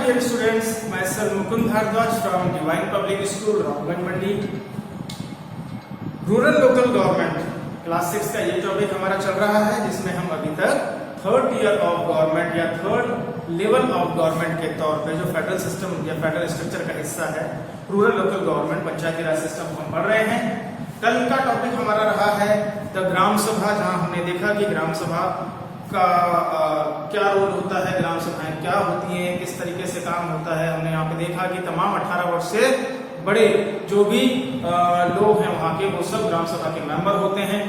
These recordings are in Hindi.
dear students, myself Mukund Bharadwaj from Divine Public School, Ramganj Mandi. Rural local government class 6 का ये टॉपिक हमारा चल रहा है, जिसमें हम अभी तक थर्ड ईयर ऑफ गवर्नमेंट या थर्ड लेवल ऑफ गवर्नमेंट के तौर पे जो फेडरल सिस्टम या फेडरल स्ट्रक्चर का हिस्सा है रूरल लोकल गवर्नमेंट पंचायती राज सिस्टम हम पढ़ रहे हैं। कल का टॉपिक हमारा रहा है द ग्राम सभा, जहां हमने देखा कि ग्राम सभा का क्या रोल होता है, ग्राम सभाएं क्या होती हैं, किस तरीके से काम होता है। हमने यहाँ पे देखा कि तमाम 18 वर्ष से बड़े जो भी लोग हैं वहाँ के, वो सब ग्राम सभा के मेंबर होते हैं।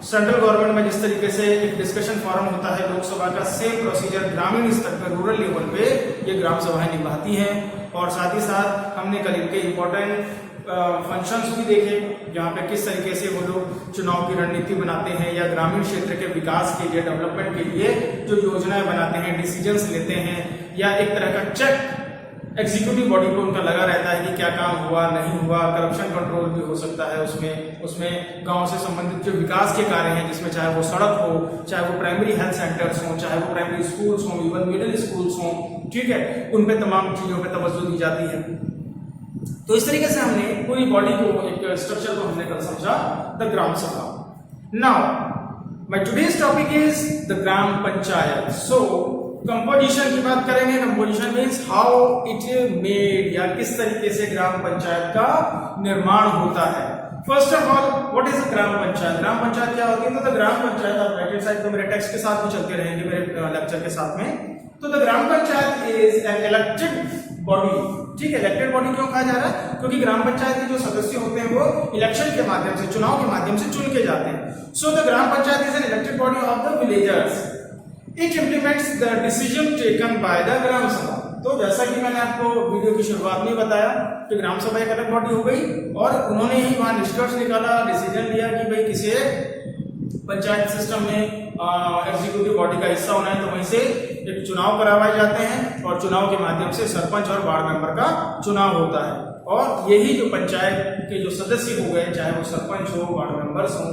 सेंट्रल गवर्नमेंट में जिस तरीके से एक डिस्कशन फोरम होता है लोकसभा का, सेम प्रोसीजर ग्रामीण स्तर पर रूरल लेवल पे ये ग्राम सभाएं निभाती हैं। और साथ ही साथ हमने कल इनके इम्पोर्टेंट फंक्शंस भी देखे, जहाँ पे किस तरीके से वो लोग चुनाव की रणनीति बनाते हैं या ग्रामीण क्षेत्र के विकास के लिए, डेवलपमेंट के लिए जो योजनाएं बनाते हैं, डिसीजंस लेते हैं, या एक तरह का चेक एग्जीक्यूटिव बॉडी को उनका लगा रहता है कि क्या काम हुआ नहीं हुआ। करप्शन कंट्रोल भी हो सकता है उसमें गांव से संबंधित जो विकास के कार्य हैं, जिसमें चाहे वो सड़क हो, चाहे वो प्राइमरी हेल्थ सेंटर्स हो, चाहे वो प्राइमरी स्कूल्स हो, इवन मिडिल स्कूल्स हो, ठीक है, उन पे तमाम चीजों पे तवज्जो दी जाती है। तो इस तरीके से हमने पूरी बॉडी को, एक स्ट्रक्चर को हमने कल समझा, द ग्राम सभा। Now my today's topic is the gram panchayat. So composition की बात करेंगे। Composition means how it made, या किस तरीके से ग्राम पंचायत का निर्माण होता है। First of all, what is gram panchayat? Gram panchayat क्या होती है? तो द ग्राम पंचायत, आप राइट साइड पे मेरे टेक्स्ट के साथ भी चलते रहेंगे, मेरे लेक्चर के साथ में। तो the gram panchayat is an elected body. ठीक है, इलेक्टेड बॉडी क्यों कहा जा रहा है? क्योंकि ग्राम पंचायत के जो सदस्य होते हैं वो इलेक्शन के माध्यम से, चुनाव के माध्यम से चुन के जाते हैं। So the gram panchayat is an elected body of the villagers. It implements the decision taken by the gram sabha. तो जैसा कि मैंने आपको वीडियो की शुरुआत में बताया कि ग्राम सभा एक अलग बॉडी हो गई, और उन्होंने ही वहां निष्कर्ष निकाला, डिसीजन लिया कि भाई किसी पंचायत सिस्टम में एग्जीक्यूटिव बॉडी का हिस्सा होना है, तो वहीं से एक चुनाव करवाए जाते हैं, और चुनाव के माध्यम से सरपंच और वार्ड मेंबर का चुनाव होता है। और यही जो पंचायत के जो सदस्य हो गए, चाहे वो सरपंच हो, वार्ड मेंबर्स हो,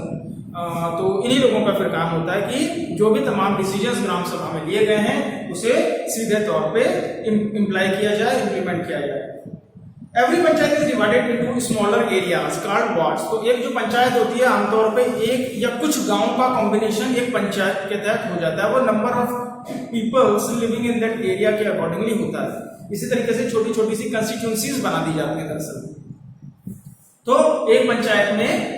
तो इन्हीं लोगों का फिर काम होता है कि जो भी तमाम डिसीजंस ग्राम सभा में लिए गए हैं उसे सीधे तौर पे इम्प्लाई किया जाए, इम्प्लीमेंट किया जाए। Every panchayat is divided into smaller areas called wards. तो एक जो पंचायत होती है, आमतौर पे एक या कुछ गांव का कॉम्बिनेशन एक पंचायत के तहत हो जाता है। वो number of peoples living in that area के अकॉर्डिंगली होता है। इसी तरीके से छोटी छोटी सी कंस्टिट्यूएंसीज बना दी जाती है दरअसल। तो एक पंचायत में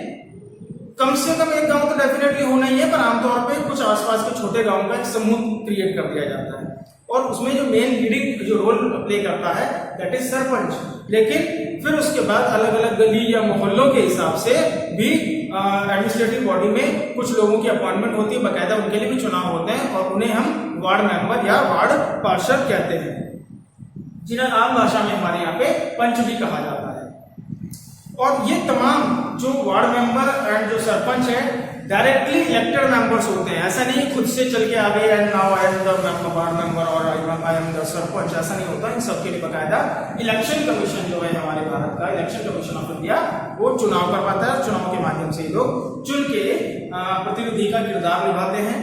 कम से कम एक गांव तो डेफिनेटली होना ही है, पर आमतौर पे कुछ आसपास के छोटे गांव का एक समूह क्रिएट कर दिया जाता है, और उसमें जो मेन लीडिंग जो रोल प्ले करता है दैट इज सरपंच। लेकिन फिर उसके बाद अलग अलग गली या मोहल्लों के हिसाब से भी एडमिनिस्ट्रेटिव बॉडी में कुछ लोगों की अपॉइंटमेंट होती है, बाकायदा उनके लिए भी चुनाव होते हैं, और उन्हें हम वार्ड मेंबर या वार्ड पार्षद कहते हैं, जिन्हें आम भाषा में हमारे यहाँ पे पंच भी कहा जाता है। और ये तमाम जो वार्ड मेंबर एंड जो सरपंच है डायरेक्टली इलेक्टेड मेंबर्स होते हैं। ऐसा नहीं खुद से चल के आ गए and now I am the ward member और आई एम द सरपंच, ऐसा नहीं होता। इन सबके लिए बकायदा इलेक्शन कमीशन जो है हमारे भारत का, इलेक्शन कमीशन ऑफ इंडिया, वो चुनाव करवाता है। चुनाव के माध्यम से लोग चुन के प्रतिनिधि का किरदार निभाते हैं।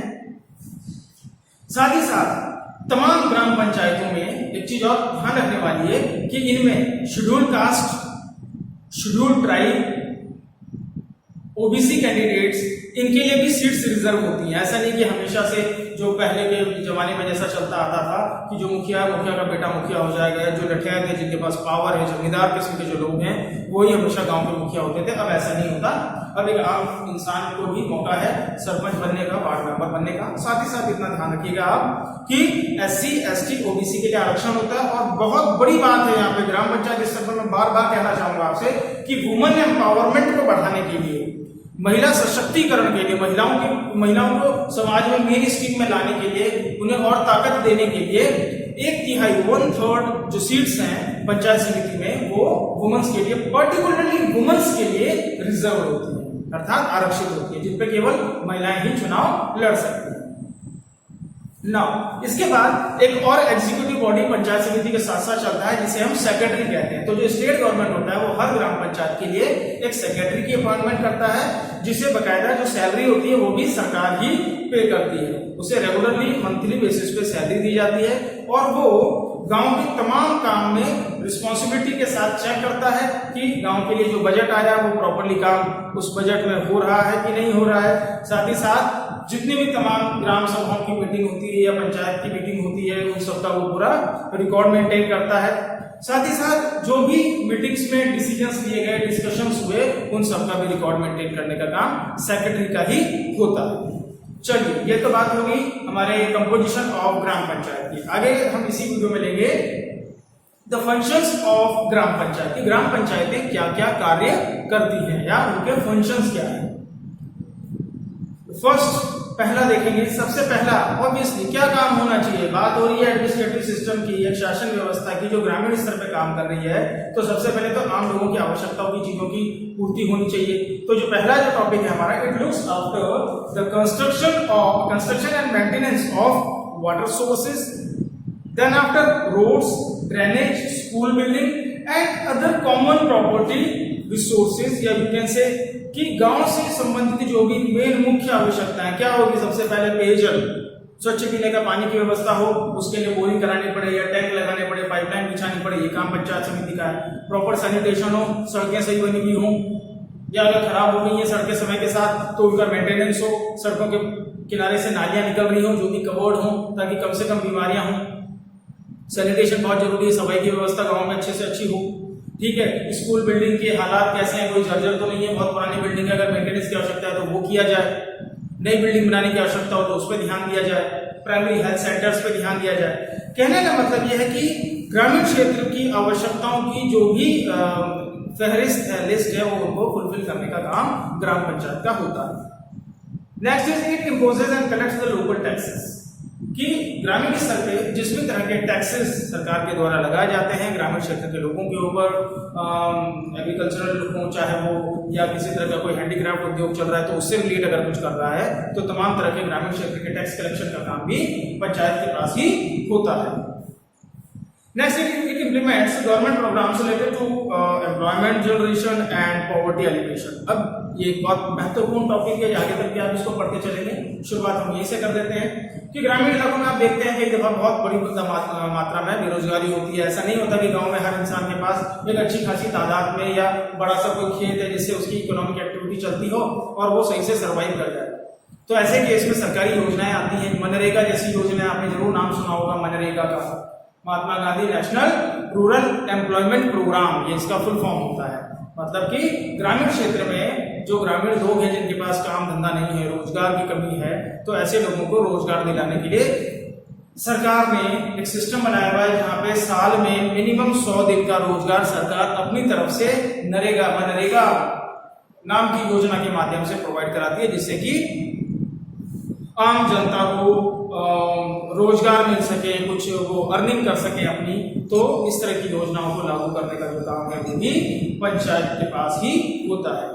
साथ ही साथ तमाम ग्राम पंचायतों में एक चीज और ध्यान रखने वाली है कि इनमें scheduled caste, scheduled tribe, OBC candidates, इनके लिए भी सीट्स रिजर्व होती हैं। ऐसा नहीं कि हमेशा से जो पहले के जमाने में जैसा चलता आता था कि जो मुखिया का बेटा मुखिया हो जाएगा, जो लठैत है, जिनके पास पावर है, जमींदार किस्म के जो लोग हैं, वही हमेशा गांव के मुखिया होते थे। अब ऐसा नहीं होता। अब एक आम इंसान को भी मौका है सरपंच बनने का, वार्ड मेंबर बनने का। साथ ही साथ इतना ध्यान रखिएगा आप कि SC, ST, OBC के लिए आरक्षण होता है। और बहुत बड़ी बात है यहाँ पे ग्राम पंचायत स्तर पर मैं बार बार कहना चाहूंगा आपसे कि वुमेन एम्पावरमेंट को बढ़ाने के लिए, महिला सशक्तिकरण के लिए, महिलाओं को समाज में मेन स्ट्रीम में लाने के लिए, उन्हें और ताकत देने के लिए 1/3 1/3 जो सीट्स हैं पंचायत समिति में, वो वुमेन्स के लिए, पर्टिकुलरली वुमेन्स के लिए रिजर्व होती है, अर्थात आरक्षित होती है, जिन पे केवल महिलाएं ही चुनाव लड़ सकती हैं। नाउ इसके बाद एक और एग्जीक्यूटिव बॉडी पंचायत समिति के साथ साथ चलता है, जिसे हम सेक्रेटरी कहते हैं। तो जो स्टेट गवर्नमेंट होता है वो हर ग्राम पंचायत के लिए एक सेक्रेटरी की अपॉइंटमेंट करता है, जिसे बकायदा जो सैलरी होती है वो भी सरकार ही पे करती है। उसे रेगुलरली मंथली बेसिस पे सैलरी दी जाती है, और वो गांव के तमाम काम में रिस्पॉन्सिबिलिटी के साथ चेक करता है कि गांव के लिए जो बजट आया वो प्रॉपरली काम उस बजट में हो रहा है कि नहीं हो रहा है। साथ ही साथ जितनी भी तमाम ग्राम सभाओं की मीटिंग होती है या पंचायत की मीटिंग होती है उन सबका वो पूरा रिकॉर्ड मेंटेन करता है। साथ ही साथ जो भी मीटिंग्स में डिसीजंस लिए गए, डिस्कशंस हुए, उन सबका भी रिकॉर्ड मेंटेन करने का काम सेक्रेटरी का ही होता है। चलिए, ये तो बात होगी हमारे कंपोजिशन ऑफ ग्राम पंचायत की। आगे हम इसी वीडियो में लेंगे the functions of gram panchayat. ग्राम पंचायतें क्या क्या कार्य करती हैं या उनके फंक्शंस क्या हैं। फर्स्ट पहला देखेंगे, सबसे पहला ऑब्वियसली क्या काम होना चाहिए। बात हो रही है एडमिनिस्ट्रेटिव सिस्टम की, एक शासन व्यवस्था की जो ग्रामीण स्तर पे काम कर रही है, तो सबसे पहले तो आम लोगों की आवश्यकताओं की चीजों की पूर्ति होनी चाहिए। तो जो पहला जो टॉपिक है हमारा, it looks after the construction and maintenance of water sources, then after roads, drainage, school building and other common property resources, या यू कैन से कि गांव से संबंधित जो भी मेन मुख्य आवश्यकताएं क्या होगी। सबसे पहले पेयजल, स्वच्छ पीने का पानी की व्यवस्था हो, उसके लिए बोरिंग करानी पड़े या टैंक लगाने पड़े, पाइपलाइन बिछानी पड़े, ये काम पंचायत समिति का है। प्रॉपर सैनिटेशन हो, सड़कें सही बनी हुई हों, या अगर खराब हो गई है सड़कें समय के साथ तो उनका मेंटेनेंस हो, सड़कों के किनारे से नालियां निकल रही हो जो कि कवर्ड हो ताकि कम से कम बीमारियां हों। सैनिटेशन बहुत जरूरी है, सफाई की व्यवस्था गाँव में अच्छे से अच्छी हो। ठीक है, स्कूल बिल्डिंग के हालात कैसे हैं, कोई जर्जर तो नहीं है, बहुत पुरानी बिल्डिंग है, अगर मेंटेनेंस की आवश्यकता है तो वो किया जाए। नई बिल्डिंग बनाने की आवश्यकता हो तो उस पर ध्यान दिया जाए। प्राइमरी हेल्थ सेंटर्स पे ध्यान दिया जाए। कहने का मतलब यह है कि ग्रामीण क्षेत्र की आवश्यकताओं की जो भी फहरिस्त है, लिस्ट है, वो उनको फुलफिल करने का काम ग्राम पंचायत का होता है। Next is it imposes and collects the local taxes, कि ग्रामीण स्तर पे जिस भी तरह के टैक्सेस सरकार के द्वारा लगाए जाते हैं ग्रामीण क्षेत्र के लोगों के ऊपर, एग्रीकल्चरल लोगों चाहे वो या किसी तरह का कोई हैंडीक्राफ्ट उद्योग चल रहा है तो उससे रिलेटेड अगर कुछ कर रहा है तो तमाम तरह के ग्रामीण क्षेत्र के टैक्स कलेक्शन का काम भी पंचायत के पास ही होता है। Next it implements government programmes related to employment generation and poverty elimination. अब ये एक बहुत महत्वपूर्ण टॉपिक है, आगे तक भी आप इसको पढ़ते चलेंगे। शुरुआत हम यहीं से कर देते हैं कि ग्रामीण इलाकों में आप देखते हैं कि दफा बहुत बड़ी मात्रा में बेरोजगारी होती है। ऐसा नहीं होता कि गांव में हर इंसान के पास एक अच्छी खासी तादाद में या बड़ा सा कोई खेत है जिससे उसकी इकोनॉमिक एक्टिविटी चलती हो और वो सही से सर्वाइव कर जाए। तो ऐसे केस में सरकारी योजनाएं आती हैं। मनरेगा जैसी योजना आपने जरूर नाम सुना होगा, मनरेगा का, Mahatma Gandhi national rural employment programme, ये इसका फुल फॉर्म होता है। मतलब कि ग्रामीण क्षेत्र में जो ग्रामीण लोग हैं जिनके पास काम धंधा नहीं है, रोजगार की कमी है, तो ऐसे लोगों को रोजगार दिलाने के लिए सरकार ने एक सिस्टम बनाया हुआ है जहां पे साल में मिनिमम 100 दिन का रोजगार सरकार अपनी तरफ से मनरेगा नाम की योजना के माध्यम से प्रोवाइड कराती है, जिससे कि आम जनता को रोजगार मिल सके, कुछ वो अर्निंग कर सके अपनी। तो इस तरह की योजनाओं को लागू करने का जो काम है वो भी पंचायत के पास ही होता है।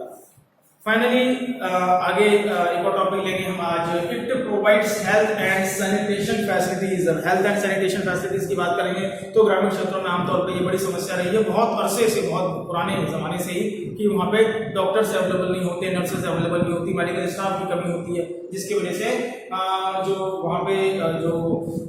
फाइनली आगे एक और टॉपिक लेंगे हम आज, it provides health and sanitation facilities. Health and sanitation facilities की बात करेंगे तो ग्रामीण क्षेत्रों में आमतौर पर ये बड़ी समस्या रही है बहुत अरसे से, बहुत पुराने जमाने से ही, कि वहाँ पे डॉक्टर्स अवेलेबल नहीं होते, नर्सेज अवेलेबल नहीं होती, मेडिकल स्टाफ की कमी होती है, जिसकी वजह से जो वहाँ पे जो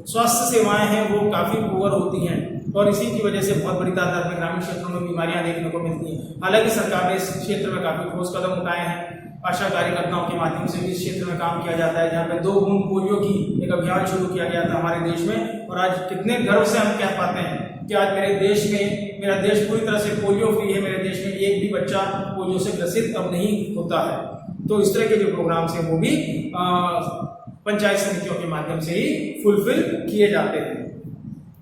स्वास्थ्य सेवाएं हैं वो काफी पुअर होती हैं और इसी की वजह से बहुत बड़ी तादाद में ग्रामीण क्षेत्रों में बीमारियां देखने को मिलती हैं। हालांकि सरकार ने इस क्षेत्र में काफी ठोस कदम उठाए हैं। आशा कार्यकर्ताओं के माध्यम से भी इस क्षेत्र में काम किया जाता है, जहाँ पे 2 बूंद पोलियो की एक अभियान शुरू किया गया था हमारे देश में। और आज कितने गर्व से हम कह पाते हैं कि आज मेरा देश पूरी तरह से पोलियो फ्री है। मेरे देश में एक भी बच्चा पोलियो से ग्रसित अब नहीं होता है। तो इस तरह के जो प्रोग्राम्स हैं वो भी पंचायत समितियों के माध्यम से ही फुलफिल किए जाते हैं।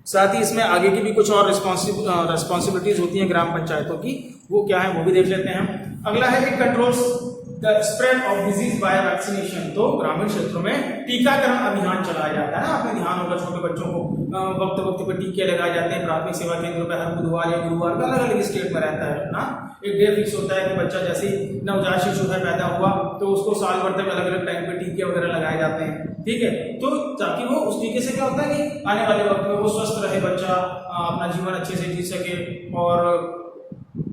साथ ही इसमें आगे की भी कुछ और रिस्पॉन्सिबिलिटीज होती हैं ग्राम पंचायतों की, वो क्या है वो भी देख लेते हैं हम। अगला है कि controls the spread of disease bye vaccination. तो ग्रामीण क्षेत्रों में टीकाकरण अभियान चलाया जाता है ना, आपने ध्यान होगा छोटे बच्चों को वक्त वक्त पर टीके लगाए जाते हैं। प्राथमिक सेवा केंद्रों पर हर बुधवार या गुरुवार का अलग अलग स्टेट में रहता है ना, एक डे फिक्स होता है कि बच्चा जैसे ही नवजात शिशु है पैदा हुआ तो उसको साल भर तक अलग अलग टाइम पे टीके वगैरह लगाए जाते हैं। ठीक है, तो ताकि वो उस टीके से क्या होता है कि आने वाले वक्त में वो स्वस्थ रहे, बच्चा अपना जीवन अच्छे से जी सके और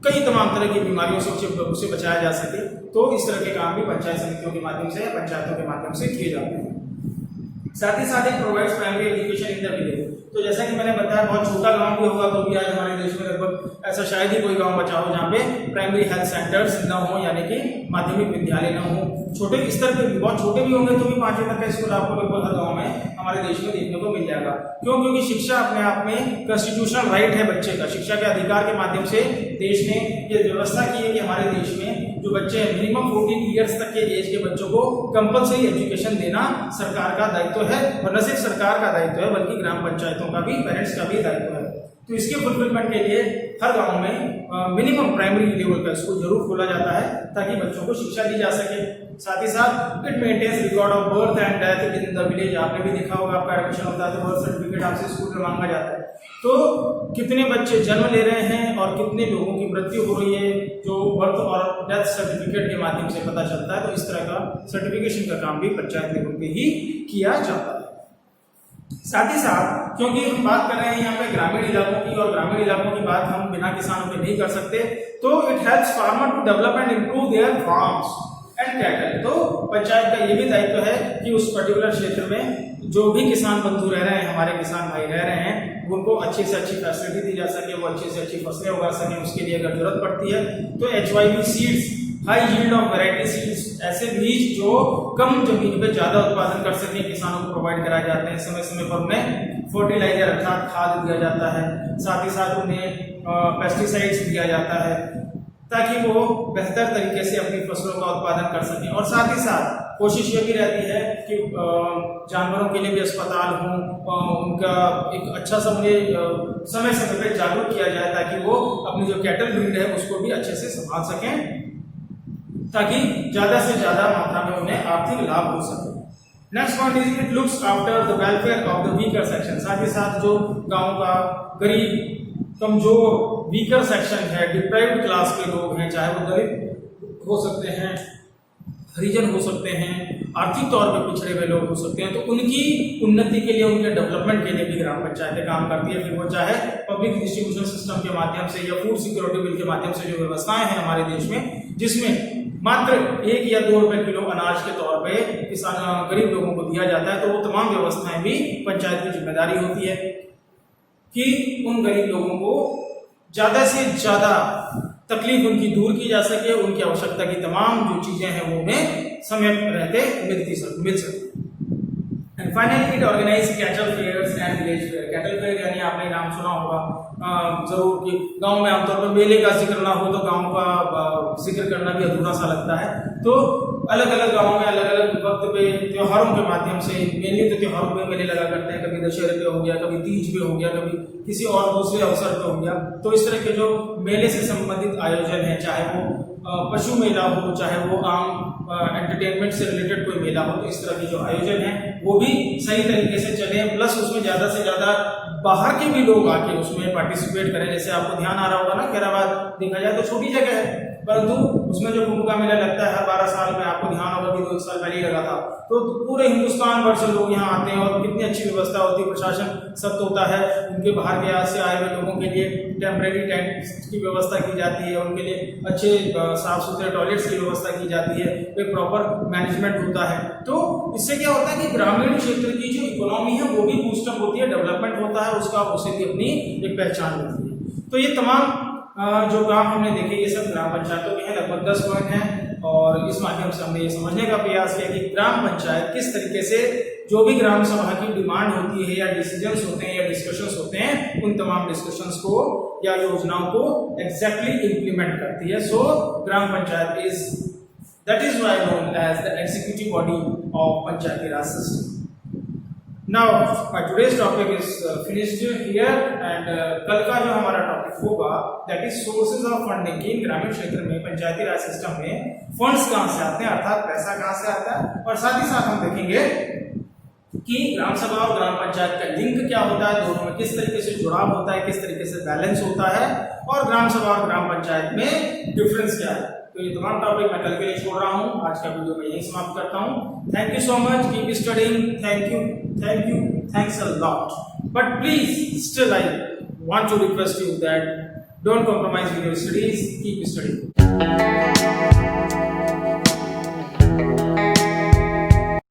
कई तमाम तरह की बीमारियों से उसे बचाया जा सके। तो इस तरह के काम भी पंचायत समितियों के माध्यम से या पंचायतों के माध्यम से किए जाते हैं। साथ ही साथ एक provides primary education in the village. तो जैसा कि मैंने बताया बहुत छोटा गांव भी होगा तो भी आज हमारे देश में लगभग ऐसा शायद ही कोई गांव बचा हो जहाँ पे प्राइमरी हेल्थ सेंटर्स न हो, यानी कि माध्यमिक विद्यालय न हो। छोटे स्तर पे भी, बहुत छोटे भी होंगे तो भी 5वीं तक का स्कूल आपको लगभग हर गाँव में हमारे देश में देखने को मिल जाएगा। क्यों? क्योंकि शिक्षा अपने आप में कॉन्स्टिट्यूशनल राइट है बच्चे का। शिक्षा के अधिकार के माध्यम से देश ने ये व्यवस्था की है कि हमारे देश में जो बच्चे मिनिमम 14 ईयर्स तक के एज के बच्चों को कंपलसरी एजुकेशन देना सरकार का दायित्व है, और न सिर्फ सरकार का दायित्व है बल्कि ग्राम पंचायतों का भी, पेरेंट्स का भी दायित्व है। तो इसके फुलफिलमेंट के लिए हर गांव में मिनिमम प्राइमरी लेवल का स्कूल जरूर खोला जाता है ताकि बच्चों को शिक्षा दी जा सके। साथ ही साथ it maintains record of birth and death in the village. आपने भी देखा होगा, आपका एडमिशन होता है तो बर्थ सर्टिफिकेट आपसे स्कूल में मांगा जाता है। तो कितने बच्चे जन्म ले रहे हैं और कितने लोगों की मृत्यु हो रही है, जो बर्थ और डेथ सर्टिफिकेट के माध्यम से पता चलता है। तो इस तरह का सर्टिफिकेशन का काम भी पंचायत लेवल पे ही किया जाता है। साथ ही साथ क्योंकि हम बात कर रहे हैं यहाँ पे ग्रामीण इलाकों की, और ग्रामीण इलाकों की बात हम बिना किसानों के नहीं कर सकते, तो it helps farmer to develop and improve their farms and cattle. तो पंचायत का ये भी दायित्व है कि उस पर्टिकुलर क्षेत्र में जो भी किसान बंधु रह रहे हैं, हमारे किसान भाई रह रहे हैं, उनको अच्छी से अच्छी फैसिलिटी दी जा सके, वो अच्छी से अच्छी फसलें उगा सकें। उसके लिए अगर जरूरत पड़ती है तो HYV seeds, high yield of variety seeds, ऐसे बीज जो कम जमीन पे ज्यादा उत्पादन कर सके, किसानों को प्रोवाइड कराए जाते हैं। समय समय पर उन्हें फर्टिलाइजर अर्थात खाद दिया जाता है। साथ ही साथ उन्हें पेस्टिसाइड्स दिया जाता है ताकि वो बेहतर तरीके से अपनी फसलों का उत्पादन कर सकें। और साथ ही साथ कोशिश ये भी रहती है कि जानवरों के लिए भी अस्पताल हों, उनका एक अच्छा सा उन्हें समय समय पर जागरूक किया जाए ताकि वो अपनी जो कैटल ब्रीड है उसको भी अच्छे से संभाल सकें, ताकि ज्यादा से ज्यादा मात्रा में उन्हें आर्थिक लाभ हो सके। Next point is it looks after the welfare of the weaker section. साथ ही साथ जो गांव का गरीब, कमजोर, वीकर सेक्शन है, डिप्राइव्ड क्लास के लोग हैं, चाहे वो दलित हो सकते हैं, हरिजन हो सकते हैं, आर्थिक तौर पर पिछड़े हुए लोग हो सकते हैं, तो उनकी उन्नति के लिए, उनके डेवलपमेंट के लिए भी ग्राम पंचायतें काम करती है। फिर वो चाहे पब्लिक डिस्ट्रीब्यूशन सिस्टम के माध्यम से या फूड सिक्योरिटी बिल के माध्यम से जो व्यवस्थाएं हैं हमारे देश में, जिसमें मात्र 1 या 2 रुपए किलो अनाज के तौर पे किसान गरीब लोगों को दिया जाता है, तो वो तमाम व्यवस्थाएं भी पंचायत की जिम्मेदारी होती है कि उन गरीब लोगों को ज्यादा से ज्यादा तकलीफ उनकी दूर की जा सके, उनकी आवश्यकता की तमाम जो चीजें हैं वो उन्हें समय रहते मिल सके। And finally it organise cattle fairs and village fair. Cattle fair यानी आपने नाम सुना होगा जरूर कि गांव में आमतौर पर मेले का जिक्र ना हो तो गांव का जिक्र करना भी अधूरा सा लगता है। तो अलग अलग गांवों में अलग अलग वक्त पे त्योहारों के माध्यम से, मेनली तो त्योहारों पे मेले लगा करते हैं, कभी दशहरे पे हो गया, कभी तीज पे हो गया, कभी किसी और दूसरे अवसर पे हो गया। तो इस तरह के जो मेले से संबंधित आयोजन है, चाहे वो पशु मेला हो, चाहे वो आम एंटरटेनमेंट से रिलेटेड कोई मेला हो, तो इस तरह के जो आयोजन है वो भी सही तरीके से चले, प्लस उसमें ज्यादा से ज्यादा बाहर के भी लोग आके उसमें पार्टिसिपेट करें। जैसे आपको ध्यान आ रहा होगा ना, खैराबाद देखा जाए तो छोटी जगह है, परंतु उसमें जो कुंभ का मेला लगता है हर 12 साल में, आपको ध्यान होगा कि 2 साल पहले ही लगा था, तो पूरे हिंदुस्तान भर से लोग यहाँ आते हैं और कितनी अच्छी व्यवस्था होती है, प्रशासन सख्त होता है, उनके बाहर के से आए हुए लोगों के लिए टेम्परेरी टेंट की व्यवस्था की जाती है, उनके लिए अच्छे साफ सुथरे टॉयलेट्स की व्यवस्था की जाती है, एक प्रॉपर मैनेजमेंट होता है। तो इससे क्या होता है कि ग्रामीण क्षेत्र की जो इकोनॉमी है वो भी बूस्टअप होती है, डेवलपमेंट होता है, उसका उसे भी अपनी एक पहचान होती है। तो ये तमाम जो काम हमने देखे ये सब ग्राम पंचायतों के हैं, लगभग 10 पॉइंट हैं, और इस माध्यम से हमने ये समझने का प्रयास किया कि ग्राम पंचायत किस तरीके से जो भी ग्राम सभा की डिमांड होती है या डिसीजंस होते हैं या डिस्कशंस होते हैं, उन तमाम डिस्कशंस को या योजनाओं को एग्जैक्टली इंप्लीमेंट करती है। सो ग्राम panchayat that is why known as the executive body of Panchayati Raj system. Now, today's topic is finished here, and कल का जो हमारा टॉपिक होगा that is sources of funding कि ग्रामीण क्षेत्र में पंचायती राज सिस्टम में फंड्स कहाँ से आते हैं, अर्थात पैसा कहाँ से आता है, और साथ ही साथ हम देखेंगे कि ग्राम सभा और ग्राम पंचायत का लिंक क्या होता है, दोनों में किस तरीके से जुड़ाव होता है, किस तरीके से बैलेंस होता है, और ग्राम सभा और ग्राम पंचायत में डिफरेंस क्या है। तो ये तमाम टॉपिक मैं कल के लिए छोड़ रहा हूँ, आज का वीडियो मैं यही समाप्त करता हूँ। Thank you so much, keep studying, thanks a lot, but please still I want to request you that don't compromise with your studies, keep studying.